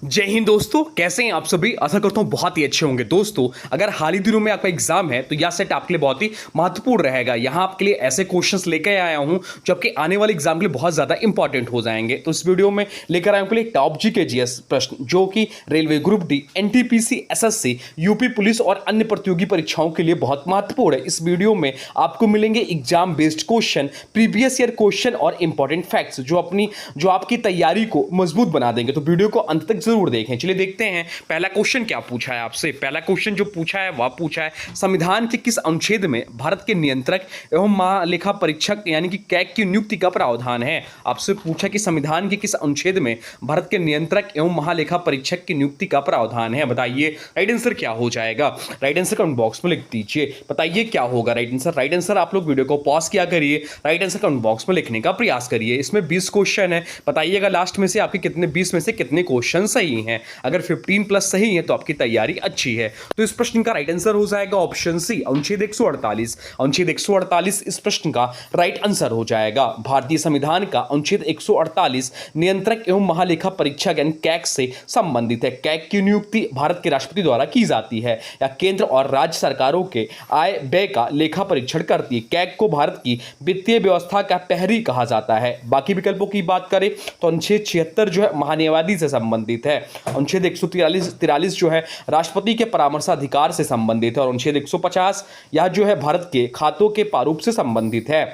जय हिंद दोस्तों, कैसे हैं आप सभी। आशा करता हूं बहुत ही अच्छे होंगे। दोस्तों, अगर हाल ही दिनों में आपका एग्जाम है तो यह सेट आपके लिए बहुत ही महत्वपूर्ण रहेगा। यहां आपके लिए ऐसे क्वेश्चंस लेकर आया हूं जो आपके आने वाले एग्जाम के लिए बहुत ज्यादा इंपॉर्टेंट हो जाएंगे। तो इस वीडियो में लेकर आया हूं आपके लिए टॉप जी के जीएस प्रश्न जो कि railway group D, NTPC, SSC, UP police और अन्य प्रतियोगी परीक्षाओं के लिए बहुत महत्वपूर्ण है। इस वीडियो में आपको मिलेंगे exam based question, previous year question और इंपॉर्टेंट फैक्ट्स जो आपकी तैयारी को मजबूत बना देंगे। तो वीडियो को अंत तक जरूर देखें। चलिए देखते हैं पहला क्वेश्चन क्या पूछा है आपसे। पहला क्वेश्चन जो पूछा है वह पूछा है संविधान के किस अनुच्छेद में भारत के नियंत्रक एवं महालेखा परीक्षक यानी कि कैग की नियुक्ति का प्रावधान है। आपसे पूछा कि संविधान के किस अनुच्छेद में भारत के नियंत्रक एवं महालेखा परीक्षक की नियुक्ति का प्रावधान है। बताइए राइट आंसर क्या हो जाएगा। राइट आंसर कमेंट बॉक्स में लिख दीजिए। बताइए क्या होगा राइट आंसर। राइट आंसर आप लोग वीडियो को पॉज किया करिए, राइट आंसर कमेंट बॉक्स में लिखने का प्रयास करिए। इसमें 20 क्वेश्चन है। बताइएगा लास्ट में से आपके कितने 20 में से कितने क्वेश्चन सही हैं। अगर 15 प्लस सही है तो आपकी तैयारी अच्छी है। तो इस प्रश्न का राइट आंसर हो जाएगा ऑप्शन सी, अनुच्छेद 148। अनुच्छेद 148 इस प्रश्न का राइट आंसर हो जाएगा। भारतीय संविधान का अनुच्छेद 148 नियंत्रक एवं महालेखा परीक्षक यानी कैग से संबंधित है। कैग की नियुक्ति भारत के राष्ट्रपति द्वारा की जाती है या केंद्र और राज्य सरकारों के आय व्यय का लेखा परीक्षण करती है। कैग को भारत की वित्तीय व्यवस्था का प्रहरी कहा जाता है। बाकी विकल्पों की बात करें तो अनुच्छेद 76 जो है महान्यायवादी से संबंधित है। अनुच्छेद 143 जो है राष्ट्रपति के परामर्शाधिकार से संबंधित है और अनुच्छेद 150 यह जो है भारत के खातों के प्रारूप से संबंधित है।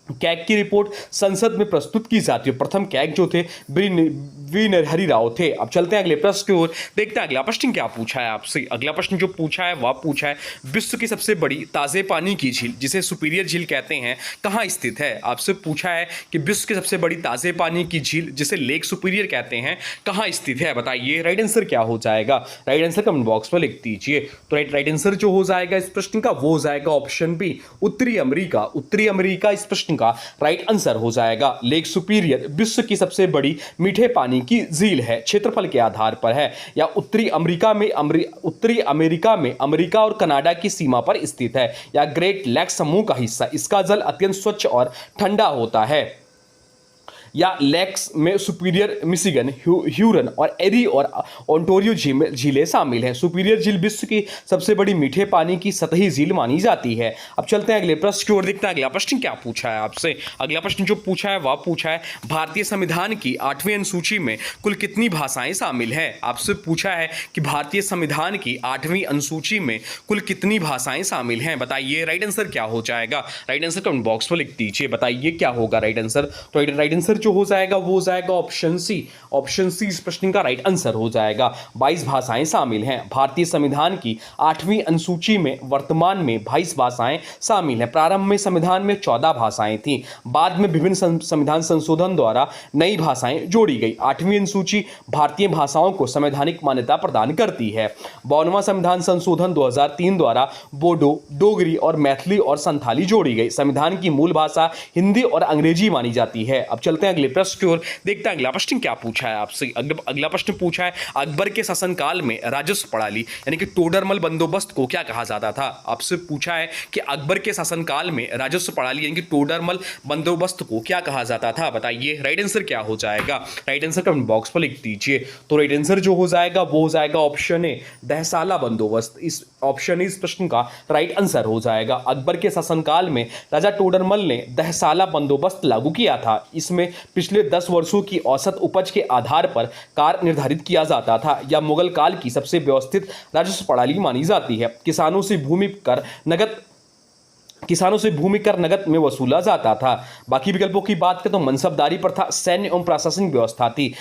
कैग की रिपोर्ट संसद में प्रस्तुत की जाती है। प्रथम कैग जो थे वी नरहरि राव थे। अब चलते हैं अगले प्रश्न की ओर, देखते हैं अगला प्रश्न क्या पूछा है आपसे। अगला प्रश्न जो पूछा है वह पूछा है विश्व की सबसे बड़ी ताजे पानी की झील जिसे सुपीरियर झील कहते हैं कहाँ स्थित है। आपसे पूछा है कि विश्व की सबसे बड़ी ताजे पानी की झील जिसे लेक सुपीरियर कहते हैं कहाँ स्थित है। बताइए राइट आंसर क्या हो जाएगा। राइट आंसर कमेंट बॉक्स में लिख दीजिए। तो राइट आंसर जो हो जाएगा इस प्रश्न का वो हो जाएगा ऑप्शन बी, उत्तरी अमेरिका। उत्तरी अमेरिका इस प्रश्न का राइट आंसर हो जाएगा। लेक सुपीरियर विश्व की सबसे बड़ी मीठे पानी की झील है, क्षेत्रफल के आधार पर है या उत्तरी अमेरिका में अमेरिका और कनाडा की सीमा पर स्थित है या ग्रेट लेक समूह का हिस्सा। इसका जल अत्यंत स्वच्छ और ठंडा होता है या लेक्स में सुपीरियर, मिशिगन, ह्यूरन और एरी और ओंटारियो झीलें शामिल हैं। सुपीरियर झील विश्व की सबसे बड़ी मीठे पानी की सतही झील मानी जाती है। अब चलते हैं अगले प्रश्न की ओर, देखते हैं अगला प्रश्न क्या पूछा है आपसे। अगला प्रश्न जो पूछा है वह पूछा है भारतीय संविधान की 8वीं अनुसूची में कुल कितनी भाषाएं शामिल है। आपसे पूछा है कि भारतीय संविधान की 8वीं अनुसूची में कुल कितनी भाषाएं शामिल हैं। बताइए राइट आंसर क्या हो जाएगा। राइट आंसर कमेंट बॉक्स में लिख दीजिए। बताइए क्या होगा राइट आंसर। तो राइट आंसर जो हो जाएगा वो हो जाएगा ऑप्शन सी। ऑप्शन सी इस प्रश्न का राइट आंसर हो जाएगा। 22 भाषाएं शामिल हैं। भारतीय संविधान की 8वीं अनुसूची में वर्तमान में 22 भाषाएं शामिल हैं। प्रारंभ में संविधान में 14 भाषाएं थीं। बाद में विभिन्न संविधान संशोधन द्वारा नई भाषाएं जोड़ी गई। 8वीं अनुसूची भारतीय भाषाओं को संवैधानिक मान्यता प्रदान करती है। 52वां संविधान संशोधन 2003 द्वारा बोडो, डोगरी और मैथिली और संथाली जोड़ी गई। संविधान की मूल भाषा हिंदी और अंग्रेजी मानी जाती है। अब चलते हैं अगले प्रश्न की ओर, देखते हैं अगला प्रश्न क्या पूछा है आपसे। अगला प्रश्न पूछा है अकबर के शासनकाल में राजस्व प्रणाली यानी कि टोडरमल बंदोबस्त को क्या कहा जाता था। आपसे पूछा है कि अकबर के शासनकाल में राजस्व प्रणाली यानी कि टोडरमल बंदोबस्त को क्या कहा जाता था। बताइए राइट आंसर क्या हो जाएगा। राइट आंसर कमेंट बॉक्स पर लिख दीजिए। तो राइट आंसर जो हो जाएगा वो हो जाएगा ऑप्शन ए, दहसाला बंदोबस्त। इस ऑप्शन इस प्रश्न का राइट आंसर हो जाएगा। अकबर के शासनकाल में राजा टोडरमल ने दहसाला बंदोबस्त लागू किया था। इसमें पिछले 10 वर्षों की औसत उपज के आधार पर कर निर्धारित किया जाता था या मुगल काल की सबसे व्यवस्थित राजस्व प्रणाली मानी जाती है। किसानों से भूमि कर नगद में वसूला जाता था। बाकी विकल्पों की बात करें तो मनसबदारी प्रथा, सैन्य एवं प्रशासनिक व्यवस्था थी।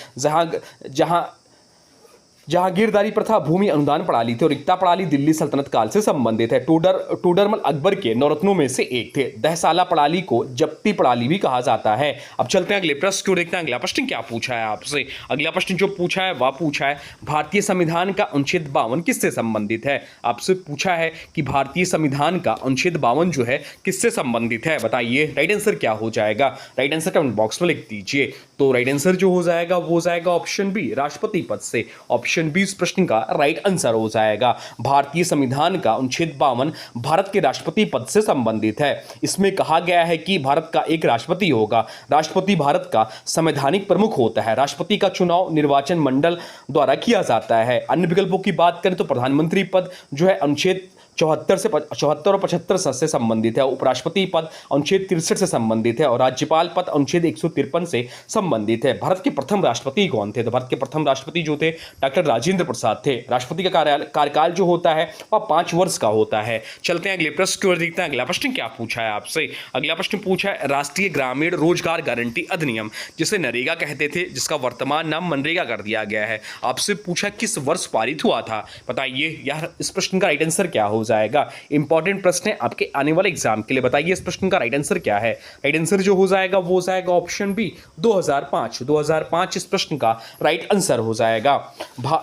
जहांगीरदारी प्रथा भूमि अनुदान प्रणाली थी और रिक्ता प्रणाली दिल्ली सल्तनत काल से संबंधित है। टोडरमल अकबर के नवरत्नों में से एक थे। दहसाला प्रणाली को जप्ती प्रणाली भी कहा जाता है। अब चलते हैं अगले प्रश्न को, देखते हैं अगला प्रश्न क्या पूछा है आपसे। अगला प्रश्न जो पूछा है वह पूछा है भारतीय संविधान का अनुच्छेद 52 किससे संबंधित है। आपसे पूछा है कि भारतीय संविधान का अनुच्छेद 52 जो है किससे संबंधित है। बताइए राइट आंसर क्या हो जाएगा। राइट आंसर कमेंट बॉक्स में लिख दीजिए। तो राइट आंसर जो हो जाएगा वो हो जाएगा ऑप्शन बी, राष्ट्रपति पद से। ऑप्शन बी इस प्रश्न का राइट आंसर हो जाएगा। भारतीय संविधान का अनुच्छेद 52 भारत के राष्ट्रपति पद से संबंधित है। इसमें कहा गया है कि भारत का एक राष्ट्रपति होगा। राष्ट्रपति भारत का संवैधानिक प्रमुख होता है। राष्ट्रपति का चुनाव निर्वाचन मंडल द्वारा किया जाता है। अन्य विकल्पों की बात करें तो प्रधानमंत्री पद जो है अनुच्छेद 74 और 75 से संबंधित है। उपराष्ट्रपति पद अनुच्छेद 63 से संबंधित है और राज्यपाल पद अनुच्छेद 153 से संबंधित है। भारत के प्रथम राष्ट्रपति कौन थे? तो भारत के प्रथम राष्ट्रपति जो थे डॉक्टर राजेंद्र प्रसाद थे। राष्ट्रपति का कार्यकाल जो होता है वह 5 वर्ष का होता है। चलते हैं अगले प्रश्न की ओर, देखते हैं अगला प्रश्न क्या पूछा है आपसे। अगला प्रश्न पूछा है राष्ट्रीय ग्रामीण रोजगार गारंटी अधिनियम, जिसे नरेगा कहते थे, जिसका वर्तमान नाम मनरेगा कर दिया गया है। आपसे पूछा किस वर्ष पारित हुआ था? बताइए यार इस प्रश्न का राइट आंसर क्या हो जाएगा। इंपॉर्टेंट प्रश्न है आपके आने वाले एग्जाम के लिए। बताइए इस प्रश्न का राइट आंसर क्या है। राइट आंसर जो हो जाएगा वो हो जाएगा ऑप्शन बी, 2005 इस प्रश्न का राइट आंसर हो जाएगा।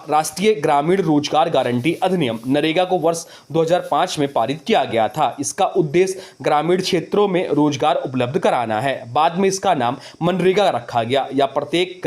राष्ट्रीय ग्रामीण रोजगार गारंटी अधिनियम नरेगा को वर्ष 2005 में पारित किया गया था। इसका उद्देश्य ग्रामीण क्षेत्रों में रोजगार उपलब्ध कराना है। बाद में इसका नाम मनरेगा रखा गया। या प्रत्येक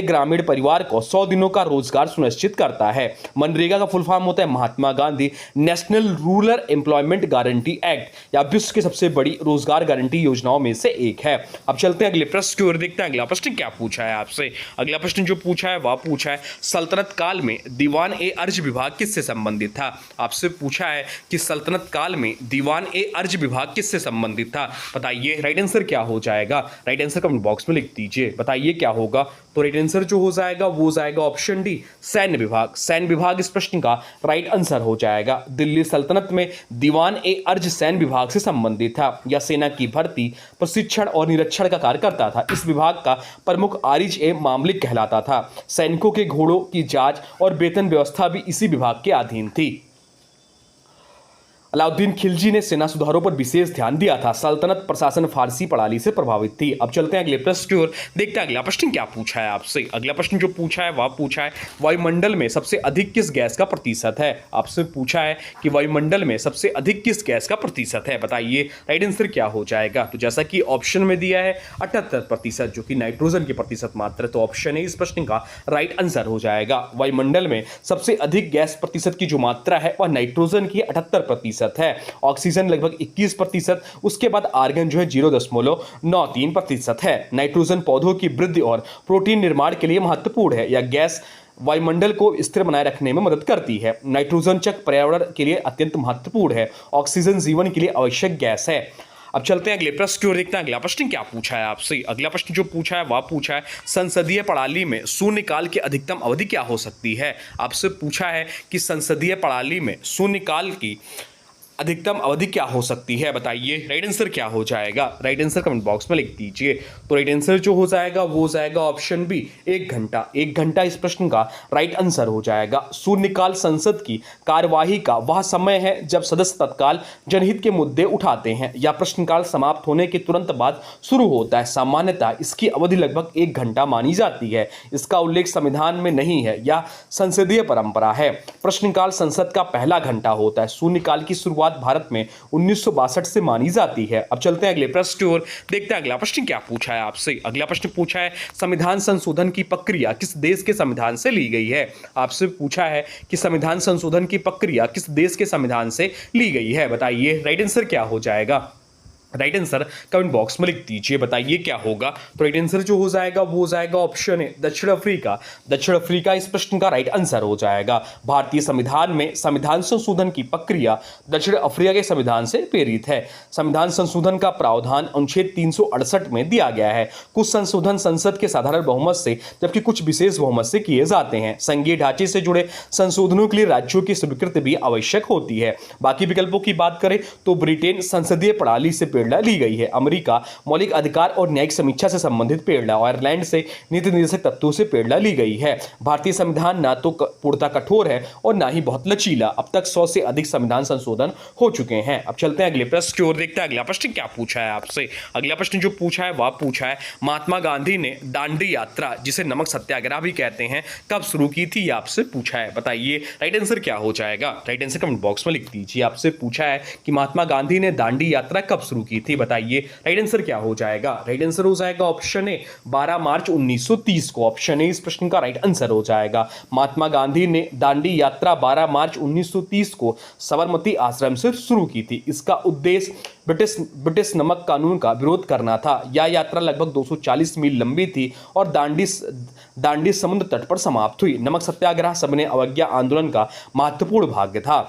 ग्रामीण परिवार को 100 दिनों का रोजगार सुनिश्चित करता है। मनरेगा का फुल फॉर्म होता है Mahatma Gandhi national rural employment guarantee act, या विश्व की सबसे बड़ी रोजगार गारंटी योजनाओं में से एक है। अब चलते हैं अगले प्रश्न की ओर, देखते हैं अगला प्रश्न क्या पूछा है आपसे। अगला प्रश्न जो पूछा है वह पूछा है सल्तनत काल में दीवान ए अर्ज विभाग किससे संबंधित था। आपसे पूछा है कि सल्तनत काल में दीवान ए अर्ज विभाग किससे संबंधित था। बताइए राइट आंसर क्या हो जाएगा। राइट आंसर कमेंट बॉक्स में लिख दीजिए। बताइए क्या होगा। तो राइट आंसर जो हो जाएगा वो हो जाएगा ऑप्शन डी, सैन्य विभाग। सैन्य विभाग इस प्रश्न का राइट आंसर हो जाएगा। दिल्ली सल्तनत में दीवान ए अर्ज सैन्य विभाग से संबंधित था। यह सेना की भर्ती, प्रशिक्षण और निरीक्षण का कार्य करता था। इस विभाग का प्रमुख आरिज ए मामलिक कहलाता था। सैनिकों के घोड़ों की जांच और वेतन व्यवस्था भी इसी विभाग के अधीन थी। अलाउद्दीन खिलजी ने सेना सुधारों पर विशेष ध्यान दिया था। सल्तनत प्रशासन फारसी प्रणाली से प्रभावित थी। अब चलते हैं अगले प्रश्न की ओर, देखते हैं अगला प्रश्न क्या पूछा है आपसे। अगला प्रश्न जो पूछा है वह पूछा है वायुमंडल में सबसे अधिक किस गैस का प्रतिशत है। आपसे पूछा है कि वायुमंडल में सबसे अधिक किस गैस का प्रतिशत है। बताइए राइट आंसर क्या हो जाएगा। तो जैसा कि ऑप्शन में दिया है 78%, जो कि नाइट्रोजन की प्रतिशत मात्रा, तो ऑप्शन है इस प्रश्न का राइट आंसर हो जाएगा। वायुमंडल में सबसे अधिक गैस प्रतिशत की जो मात्रा है वह नाइट्रोजन की 78% है। ऑक्सीजन लगभग 21%, उसके बाद आर्गन जो है 0.93% है। नाइट्रोजन पौधों की वृद्धि और प्रोटीन निर्माण के लिए महत्वपूर्ण है। यह गैस वायुमंडल को स्थिर बनाए रखने में मदद करती है। नाइट्रोजन चक्र पर्यावरण के लिए अत्यंत महत्वपूर्ण है। ऑक्सीजन जीवन के लिए आवश्यक गैस है। अब चलते हैं अगले प्रश्न की ओर, देखते हैं अगला प्रश्न क्या पूछा है आपसे। अगला प्रश्न जो पूछा है वह पूछा है संसदीय प्रणाली में शून्यकाल की अधिकतम अवधि क्या हो सकती है। आपसे पूछा है कि संसदीय प्रणाली में शून्यकाल की अधिकतम अवधि क्या हो सकती है। बताइए राइट आंसर क्या हो जाएगा। राइट आंसर कमेंट बॉक्स में लिख दीजिए। तो राइट आंसर जो हो जाएगा वो हो जाएगा ऑप्शन बी, 1 घंटा। 1 घंटा इस प्रश्न का राइट आंसर हो जाएगा। शून्यकाल संसद की कार्यवाही का वह समय है जब सदस्य तत्काल जनहित के मुद्दे उठाते हैं या प्रश्नकाल समाप्त होने के तुरंत बाद शुरू होता है। सामान्यतः इसकी अवधि लगभग 1 घंटा मानी जाती है। इसका उल्लेख संविधान में नहीं है, यह संसदीय परंपरा है। प्रश्नकाल संसद का पहला घंटा होता है। शून्यकाल की शुरुआत भारत में 1962 से मानी जाती है। अब चलते हैं अगले प्रश्न की ओर, देखते हैं अगला प्रश्न क्या पूछा है आपसे। अगला प्रश्न पूछा है संविधान संशोधन की प्रक्रिया किस देश के संविधान से ली गई है। आपसे पूछा है कि संविधान संशोधन की प्रक्रिया किस देश के संविधान से ली गई है। बताइए राइट आंसर क्या हो जाएगा। राइट आंसर कमेंट बॉक्स में लिख दीजिए। बताइए क्या होगा। तो राइट आंसर जो हो जाएगा वो हो जाएगा ऑप्शन है दक्षिण अफ्रीका। दक्षिण अफ्रीका इस प्रश्न का राइट आंसर हो जाएगा। भारतीय संविधान में संविधान संशोधन की प्रक्रिया दक्षिण अफ्रीका के संविधान से प्रेरित है। संविधान संशोधन का प्रावधान अनुच्छेद 368 में दिया गया है। कुछ संशोधन संसद के साधारण बहुमत से जबकि कुछ विशेष बहुमत से किए जाते हैं। संघीय ढांचे से जुड़े संशोधनों के लिए राज्यों की स्वीकृति भी आवश्यक होती है। बाकी विकल्पों की बात करें तो ब्रिटेन संसदीय प्रणाली से प्रेरणा ली गई है। अमेरिका मौलिक अधिकार और न्यायिक समीक्षा से संबंधित प्रेरणा, आयरलैंड से नीति निर्देशक तत्वों से प्रेरणा ली गई है। भारतीय संविधान ना तो पूर्णतः कठोर है और ना ही बहुत लचीला। अब तक 100 से अधिक संविधान संशोधन हो चुके हैं। अब चलते हैं अगले प्रश्न की ओर, देखते हैं अगला प्रश्न क्या पूछा है आपसे। अगला प्रश्न जो पूछा है वह पूछा है महात्मा गांधी ने दांडी यात्रा, जिसे नमक सत्याग्रह भी कहते हैं, कब शुरू की थी। आपसे पूछा है। बताइए राइट आंसर क्या हो जाएगा। राइट आंसर कमेंट बॉक्स में लिख दीजिए। आपसे पूछा है कि महात्मा गांधी ने दांडी यात्रा कब शुरू की की थी? बताइए राइट आंसर क्या हो जाएगा? राइट आंसर हो जाएगा ऑप्शन ए 12 मार्च 1930 को। ऑप्शन ए इस प्रश्न का राइट आंसर हो जाएगा। महात्मा गांधी ने दांडी यात्रा 12 मार्च 1930 को साबरमती आश्रम से शुरू की थी। इसका उद्देश्य ब्रिटिश नमक कानून का विरोध करना था। यह यात्रा लगभग 240 मील लंबी थी और दांडी समुद्र तट पर समाप्त हुई। नमक सत्याग्रह सबने अवज्ञा आंदोलन का महत्वपूर्ण भाग था।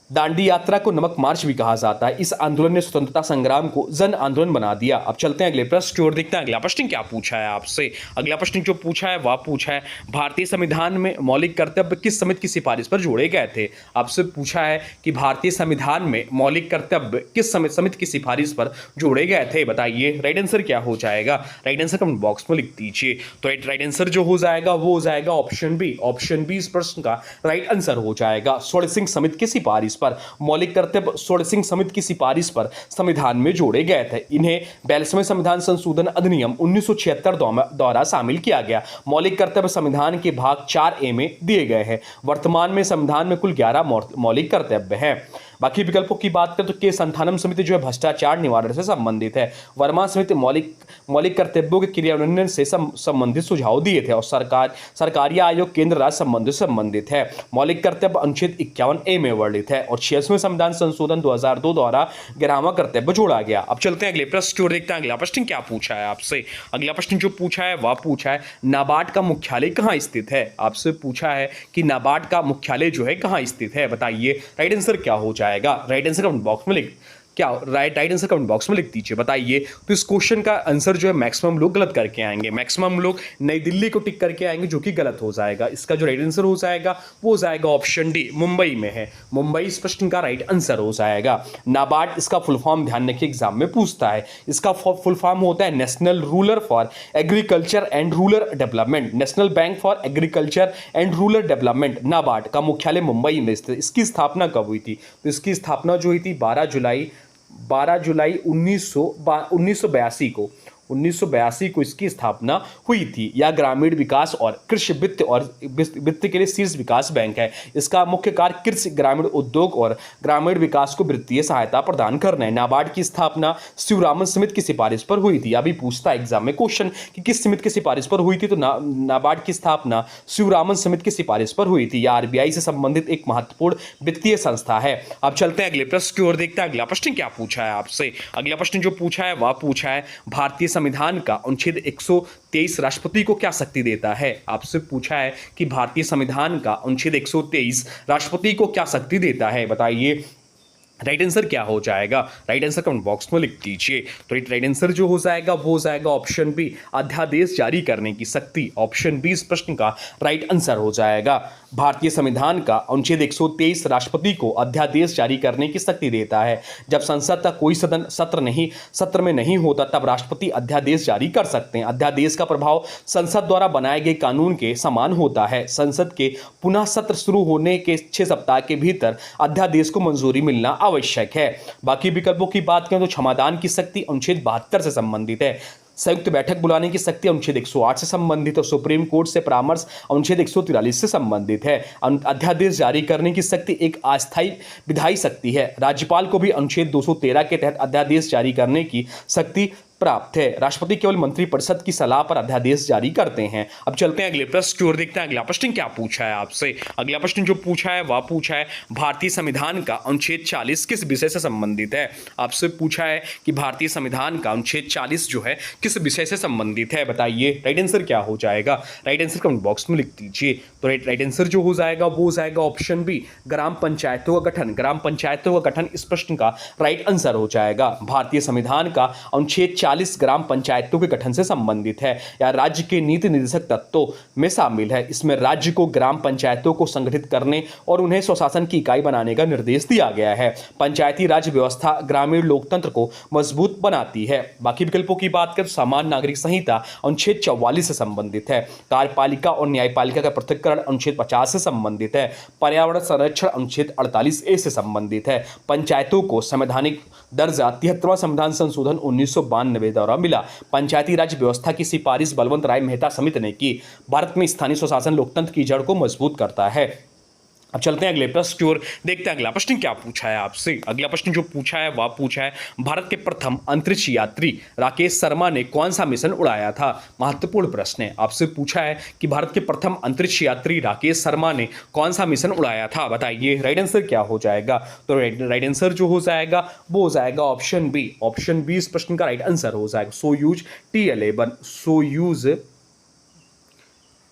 दांडी यात्रा को नमक मार्च भी कहा जाता है। इस आंदोलन ने स्वतंत्रता संग्राम को जन आंदोलन बना दिया। अब चलते हैं अगले प्रश्न की ओर, देखते हैं अगला प्रश्न क्या पूछा है आपसे। अगला प्रश्न जो पूछा है वह पूछा है भारतीय संविधान में मौलिक कर्तव्य किस समिति की सिफारिश पर जोड़े गए थे? आपसे पूछा है कि भारतीय संविधान में मौलिक कर्तव्य किस समिति की सिफारिश पर जोड़े गए थे? बताइए राइट आंसर क्या हो जाएगा? राइट आंसर कमेंट बॉक्स में लिख दीजिए। तो राइट आंसर जो हो जाएगा वो हो जाएगा ऑप्शन बी। ऑप्शन बी इस प्रश्न का राइट आंसर हो जाएगा। स्वर्ण सिंह समिति की सिफारिश पर मौलिक कर्तव्य स्वर्ण सिंह समिति की सिफारिश पर संविधान में जोड़े गए थे। इन्हें 42वें संविधान संशोधन अधिनियम 1976 द्वारा शामिल किया गया। मौलिक कर्तव्य संविधान के भाग 4A में दिए गए हैं। वर्तमान में संविधान में कुल 11 मौलिक कर्तव्य हैं। बाकी विकल्पों की बात करें तो के संथानम समिति जो है भ्रष्टाचार निवारण से संबंधित है। वर्मा समिति मौलिक कर्तव्यों के क्रियान्वयन से संबंधित सुझाव दिए थे और सरकारी आयोग केंद्र राज्य संबंधित है। मौलिक कर्तव्य अनुच्छेद 51A में वर्णित है और 86वें संविधान संशोधन 2002 द्वारा 11वां कर्तव्य जोड़ा गया। अब चलते हैं अगले प्रश्न की ओर, देखते हैं अगला प्रश्न क्या पूछा है आपसे। अगला प्रश्न जो पूछा है वह पूछा है नाबार्ड का मुख्यालय कहाँ स्थित है? आपसे पूछा है कि नाबार्ड का मुख्यालय जो है कहाँ स्थित है? बताइए राइट आंसर क्या हो जाएगा? राइट आंसर कमेंट बॉक्स में राइट आंसर कमेंट बॉक्स में लिख दीजिए। बताइए तो इस क्वेश्चन का आंसर जो है मैक्सिमम लोग गलत करके आएंगे। मैक्सिमम लोग नई दिल्ली को टिक करके आएंगे जो कि गलत हो जाएगा। इसका जो राइट आंसर हो जाएगा वो हो जाएगा ऑप्शन डी, मुंबई में है। मुंबई इस प्रश्न का राइट आंसर हो जाएगा। नाबार्ड इसका फुल फॉर्म ध्यान रखिए एग्जाम में पूछता है। इसका फुल फॉर्म होता है national rural for agriculture and rural development, national bank for agriculture and rural development. NABARD का मुख्यालय मुंबई में स्थित। इसकी स्थापना कब हुई थी? तो इसकी स्थापना जो हुई थी 12 जुलाई 1982 को इसकी स्थापना हुई थी। यह ग्रामीण विकास और कृषि वित्त के लिए शीर्ष विकास बैंक है। इसका मुख्य कार्य कृषि, ग्रामीण उद्योग और ग्रामीण विकास को वित्तीय सहायता प्रदान करना है। नाबार्ड की स्थापना शिवरामन समिति की सिफारिश पर हुई थी। अभी पूछता है एग्जाम में क्वेश्चन कि किस समिति की सिफारिश पर हुई थी, तो नाबार्ड की स्थापना शिवरामन समिति की सिफारिश पर हुई थी। यह आरबीआई से संबंधित एक महत्वपूर्ण वित्तीय संस्था है। अब चलते हैं अगले प्रश्न की ओर, देखते हैं अगला प्रश्न क्या पूछा है आपसे। अगला प्रश्न जो पूछा है वह पूछा है भारतीय संविधान का अनुच्छेद 123 राष्ट्रपति को क्या शक्ति देता है? आपसे पूछा है कि भारतीय संविधान का अनुच्छेद 123 राष्ट्रपति को क्या शक्ति देता है? बताइए राइट आंसर क्या हो जाएगा? राइट आंसर कमेंट बॉक्स में लिख दीजिए। तो राइट आंसर जो हो जाएगा वो हो जाएगा ऑप्शन बी, अध्यादेश जारी करने की शक्ति। ऑप्शन बी इस प्रश्न का राइट आंसर हो जाएगा। भारतीय संविधान का अनुच्छेद 123 राष्ट्रपति को अध्यादेश जारी करने की शक्ति देता है। जब संसद का कोई सत्र में नहीं होता तब राष्ट्रपति अध्यादेश जारी कर सकते हैं। अध्यादेश का प्रभाव संसद द्वारा बनाए गए कानून के समान होता है। संसद के पुनः सत्र शुरू होने के 6 सप्ताह के भीतर अध्यादेश को मंजूरी मिलना आवश्यक है। बाकी विकल्पों की बात करें तो क्षमादान की शक्ति अनुच्छेद 72 से संबंधित है। संयुक्त बैठक बुलाने की शक्ति अनुच्छेद 108 से संबंधित और सुप्रीम कोर्ट से परामर्श अनुच्छेद 143 से संबंधित है। अध्यादेश जारी करने की शक्ति एक अस्थायी विधायी शक्ति है। राज्यपाल को भी अनुच्छेद 213 के तहत अध्यादेश जारी करने की शक्ति प्राप्त है। राष्ट्रपति केवल मंत्रिपरिषद की सलाह पर अध्यादेश जारी करते हैं। अब चलते हैं अगले प्रश्न की ओर, देखते हैं अगला प्रश्न क्या पूछा है आपसे। अगला प्रश्न जो पूछा है वह पूछा है भारतीय संविधान का अनुच्छेद 40 किस विषय से संबंधित है? आपसे पूछा है कि भारतीय संविधान का अनुच्छेद 40 जो है किस विषय से संबंधित है? बताइए राइट आंसर क्या हो जाएगा? राइट आंसर कमेंट बॉक्स में लिख दीजिए। तो राइट आंसर जो हो जाएगा वो हो जाएगा ऑप्शन बी, ग्राम पंचायतों का गठन। ग्राम पंचायतों का गठन इस प्रश्न का राइट आंसर हो जाएगा। भारतीय संविधान का अनुच्छेद 40 ग्राम पंचायतों के गठन से संबंधित है या राज्य के नीति निर्देशक तत्वों में शामिल है। इसमें राज्य को ग्राम पंचायतों को संगठित करने और उन्हें स्वशासन की इकाई बनाने का निर्देश दिया गया है। पंचायती राज व्यवस्था ग्रामीण लोकतंत्र को मजबूत बनाती है। बाकी विकल्पों की बात करें तो सामान्य नागरिक संहिता अनुच्छेद 44 से संबंधित है। कार्यपालिका और न्यायपालिका का पृथक्करण अनुच्छेद 50 से संबंधित है। पर्यावरण संरक्षण अनुच्छेद 48A से संबंधित है। पंचायतों को संवैधानिक दर्जा 73वां संविधान संशोधन 1992 द्वारा मिला। पंचायती राज व्यवस्था की सिफारिश बलवंत राय मेहता समिति ने की। भारत में स्थानीय स्वशासन लोकतंत्र की जड़ को मजबूत करता है। अब चलते हैं अगले प्रश्न की ओर, देखते हैं अगला प्रश्न क्या पूछा है आपसे। अगला प्रश्न जो पूछा है वह पूछा है, भारत के प्रथम अंतरिक्ष यात्री राकेश शर्मा ने कौन सा मिशन उड़ाया था। महत्वपूर्ण प्रश्न है, आपसे पूछा है कि भारत के प्रथम अंतरिक्ष यात्री राकेश शर्मा ने कौन सा मिशन उड़ाया था, बताइए राइट आंसर क्या हो जाएगा। तो राइट आंसर जो हो जाएगा वो हो जाएगा ऑप्शन बी। ऑप्शन बी इस प्रश्न का राइट आंसर हो जाएगा, सोयूज T11। सोयूज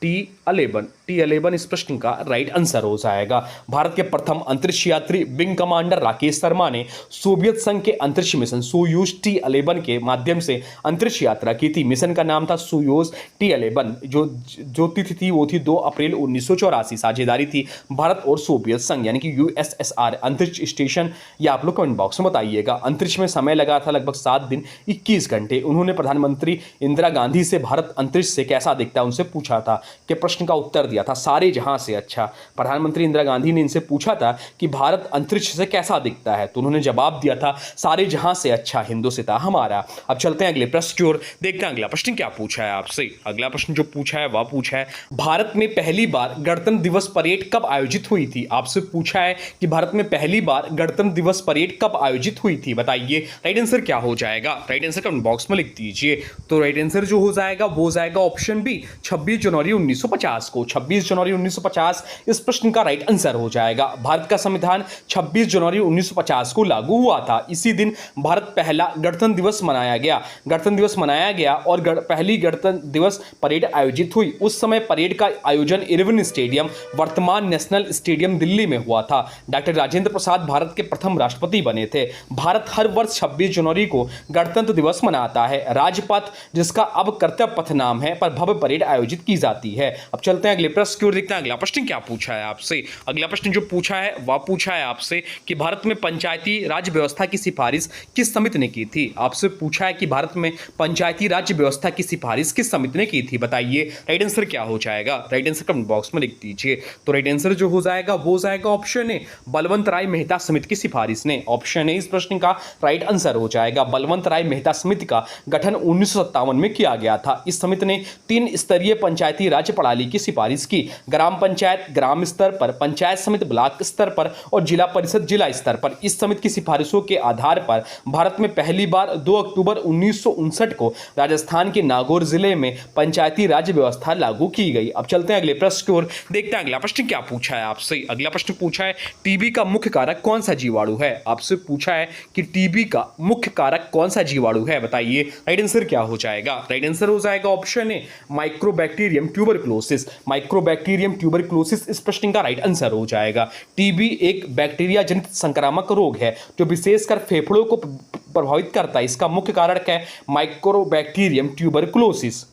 T11 इस प्रश्न का राइट आंसर हो जाएगा। भारत के प्रथम अंतरिक्ष यात्री विंग कमांडर राकेश शर्मा ने सोवियत संघ के अंतरिक्ष मिशन सोयूज T11 के माध्यम से अंतरिक्ष यात्रा की थी। मिशन का नाम था सोयूज T11। जो तिथि थी वो थी 2 अप्रैल 1984। साझेदारी थी भारत और सोवियत संघ यानी कि USSR। अंतरिक्ष स्टेशन या आप लोग कमेंट बॉक्स में बताइएगा। अंतरिक्ष में समय लगा था लगभग 7 दिन 21 घंटे। उन्होंने प्रधानमंत्री इंदिरा गांधी से भारत अंतरिक्ष से कैसा दिखता है उनसे पूछा था कि प्रश्न का उत्तर दिया था सारे जहां से अच्छा। प्रधानमंत्री इंदिरा गांधी ने इनसे पूछा था कि भारत अंतरिक्ष से कैसा दिखता है, तो उन्होंने जवाब दिया था सारे जहां से अच्छा हिंदुस्तान हमारा। अब चलते हैं अगले प्रश्न की ओर, देखते हैं अगला प्रश्न क्या पूछा है आपसे। अगला प्रश्न जो पूछा है वह पूछा है, भारत में पहली बार गणतंत्र दिवस परेड कब आयोजित हुई थी। आपसे पूछा है कि भारत में पहली बार गणतंत्र दिवस परेड कब आयोजित हुई थी, बताइए राइट आंसर क्या हो जाएगा। राइट आंसर कमेंट बॉक्स में लिख दीजिए। तो राइट आंसर जो हो जाएगा वो हो जाएगा ऑप्शन बी, 26 जनवरी 1950 को। 26 जनवरी 1950 इस प्रश्न का राइट आंसर हो जाएगा। भारत का संविधान 26 जनवरी 1950 को लागू हुआ था। इसी दिन भारत पहला गणतंत्र दिवस मनाया गया और पहली गणतंत्र दिवस परेड आयोजित हुई। उस समय परेड का आयोजन इरविन स्टेडियम, वर्तमान नेशनल स्टेडियम दिल्ली में हुआ था। डॉक्टर राजेंद्र प्रसाद भारत के प्रथम राष्ट्रपति बने थे। भारत हर वर्ष 26 जनवरी को गणतंत्र दिवस मनाता है। राजपथ, जिसका अब कर्तव्य पथ नाम है, पर भव्य परेड आयोजित की जाती है। अब चलते हैं अगले प्रश्न की ओर, देखते हैं अगला प्रश्न क्या पूछा है आपसे। अगला प्रश्न जो पूछा है वह पूछा है आपसे कि भारत में पंचायती राज व्यवस्था की सिफारिश किस समिति ने की थी। आपसे पूछा है कि भारत में पंचायती राज व्यवस्था की सिफारिश किस समिति ने की थी, बताइए राइट आंसर क्या हो जाएगा। राइट आंसर कमेंट बॉक्स में लिख दीजिए। तो राइट आंसर जो हो जाएगा वो हो जाएगा ऑप्शन ए, बलवंत राय मेहता समिति की सिफारिश ने। ऑप्शन ए इस प्रश्न का राइट आंसर हो जाएगा। बलवंत राय मेहता समिति का गठन 1957 में किया गया था। इस समिति ने 3 स्तरीय पंचायती राज प्रणाली की सिफारिश की, ग्राम पंचायत ग्राम स्तर पर, पंचायत समिति ब्लॉक स्तर पर और जिला परिषद जिला स्तर पर। इस समिति की सिफारिशों के आधार पर भारत में पहली बार 2 अक्टूबर 1959 को राजस्थान के नागौर जिले में पंचायती राज व्यवस्था लागू की गई। अब चलते हैं अगले प्रश्न की ओर, देखते हैं अगला प्रश्न क्या पूछा है आपसे। अगला प्रश्न पूछा है, टीबी का मुख्य कारक कौन सा जीवाणु है। आपसे पूछा है कि टीबी का मुख्य कारक कौन सा जीवाणु है, बताइए राइट आंसर क्या हो जाएगा। राइट आंसर हो जाएगा option A, mycobacterium tuberculosis. Mycobacterium tuberculosis इस प्रश्न का राइट आंसर हो जाएगा। टीबी एक बैक्टीरिया जनित संक्रामक रोग है जो विशेषकर फेफड़ों को प्रभावित करता है। इसका मुख्य कारक है माइक्रोबैक्टीरियम ट्यूबरक्लोसिस।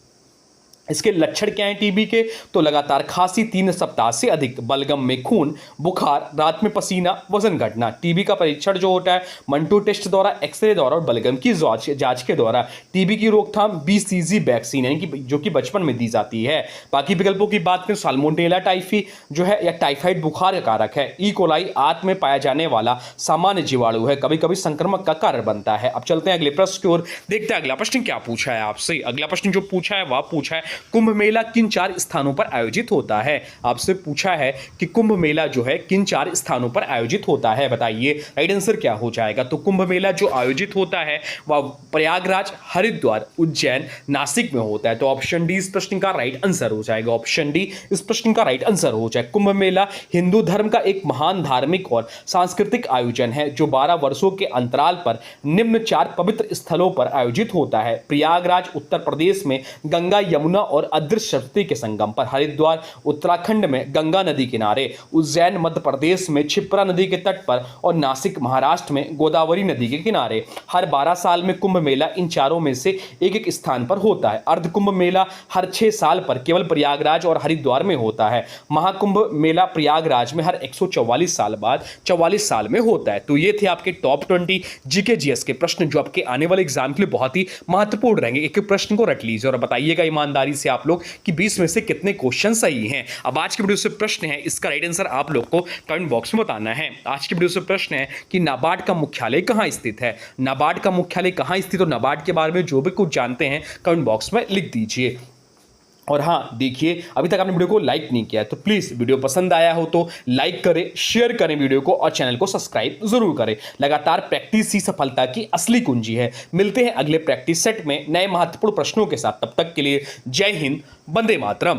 इसके लक्षण क्या हैं टीबी के, तो लगातार खांसी 3 सप्ताह से अधिक, बलगम में खून, बुखार, रात में पसीना, वजन घटना। टीबी का परीक्षण जो होता है मंटो टेस्ट द्वारा, एक्सरे द्वारा और बलगम की जांच के द्वारा। टीबी की रोकथाम BCG वैक्सीन यानी कि जो कि बचपन में दी जाती है। बाकी विकल्पों की बात करें, साल्मोनेला टाइफी जो है या टाइफाइड बुखार का कारक है। ई कोलाई आंत में पाया जाने वाला सामान्य जीवाणु है, कभी कभी संक्रमक का कारण बनता है। अब चलते हैं अगले प्रश्न की ओर, देखते हैं अगला प्रश्न क्या पूछा है आपसे। अगला प्रश्न जो पूछा है वह पूछा है, कुंभ मेला किन 4 स्थानों पर आयोजित होता है। आपसे पूछा है कि कुंभ मेला जो है किन 4 स्थानों पर आयोजित होता है, बताइए राइट आंसर क्या हो जाएगा। तो कुंभ मेला जो आयोजित होता है वह प्रयागराज, हरिद्वार, उज्जैन, नासिक में होता है। तो ऑप्शन डी इस प्रश्न का राइट आंसर हो जाएगा। ऑप्शन डी इस प्रश्न का राइट आंसर हो जाएगा। कुंभ मेला हिंदू धर्म का एक महान धार्मिक और सांस्कृतिक आयोजन है जो 12 वर्षों के अंतराल पर निम्न 4 पवित्र स्थलों पर आयोजित होता है। प्रयागराज उत्तर प्रदेश में गंगा यमुना और अदृश्य सरस्वती के संगम पर, हरिद्वार उत्तराखंड में गंगा नदी किनारे, उज्जैन मध्य प्रदेश में क्षिप्रा नदी के तट पर और नासिक महाराष्ट्र में गोदावरी नदी के किनारे। हर 12 साल में कुंभ मेला इन चारों में से एक स्थान पर होता है। अर्ध कुंभ मेला हर 6 साल पर केवल प्रयागराज और हरिद्वार में होता है। महाकुंभ मेला प्रयागराज में हर 144 साल बाद 44 साल में होता है। तो ये थे आपके टॉप 20 जीके जीएस के प्रश्न जो आपके आने वाले एग्जाम के लिए बहुत ही महत्वपूर्ण रहेंगे। एक प्रश्न को रट लीजिए और बताइएगा ईमानदारी से आप लोग कि 20 में से कितने क्वेश्चन सही हैं। अब आज की वीडियो से प्रश्न है, इसका राइट आंसर आप लोग को कमेंट बॉक्स में बताना है। आज की वीडियो से प्रश्न है कि नाबार्ड का मुख्यालय कहां स्थित है। नाबार्ड का मुख्यालय कहां स्थित, तो नाबार्ड के बारे में जो भी कुछ जानते हैं कमेंट बॉक्स में लिख दीजिए। और हाँ देखिए, अभी तक आपने वीडियो को लाइक नहीं किया है तो प्लीज़ वीडियो पसंद आया हो तो लाइक करें, शेयर करें वीडियो को और चैनल को सब्सक्राइब जरूर करें। लगातार प्रैक्टिस ही सफलता की असली कुंजी है। मिलते हैं अगले प्रैक्टिस सेट में नए महत्वपूर्ण प्रश्नों के साथ। तब तक के लिए जय हिंद, वंदे मातरम।